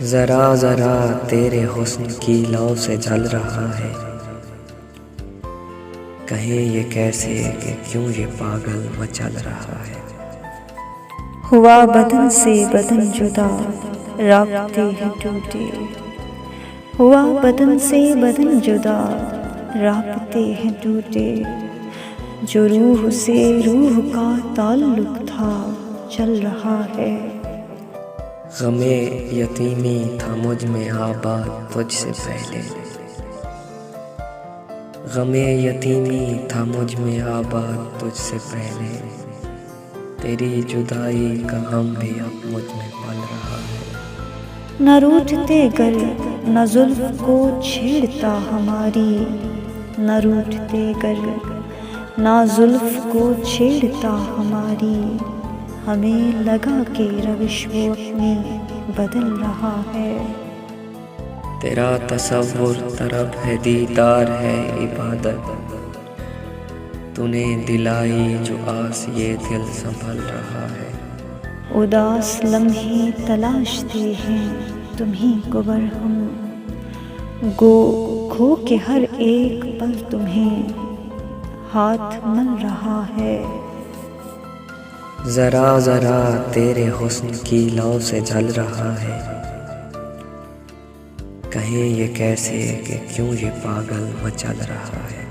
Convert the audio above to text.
जरा जरा तेरे हुस्न की लौ से जल रहा है। कहें ये कैसे कि क्यों ये पागल मचल रहा है। हुआ बदन से बदन जुदा, राब्ते हैं टूटे। हुआ बदन से बदन जुदा, राब्ते हैं टूटे। जो रूह से रूह का ताल्लुक था, चल रहा है। गमे यतीमी था मुझ में आबाद तुझसे पहले। गमे यतीमी था मुझ में आबाद तुझसे पहले। तेरी जुदाई का गम भी अब मुझ में पल रहा है। न रूठते गर न जुल्फ को छेड़ता हमारी, न रूठते गर न जुल्फ को छेड़ता हमारी। हमें लगा के रविश वो अपनी बदल रहा है। तेरा तसव्वुर तरब है, दीदार है इबादत। तूने दिलाई जो आस ये दिल संभल रहा है। उदास लम्हे तलाशते हैं तुम्हीं को बरहम, गो खो के हर एक पल तुम्हें हाथ मल रहा है। जरा जरा तेरे हुस्न की लौ से जल रहा है। कहें ये कैसे कि क्यों ये पागल मचल रहा है।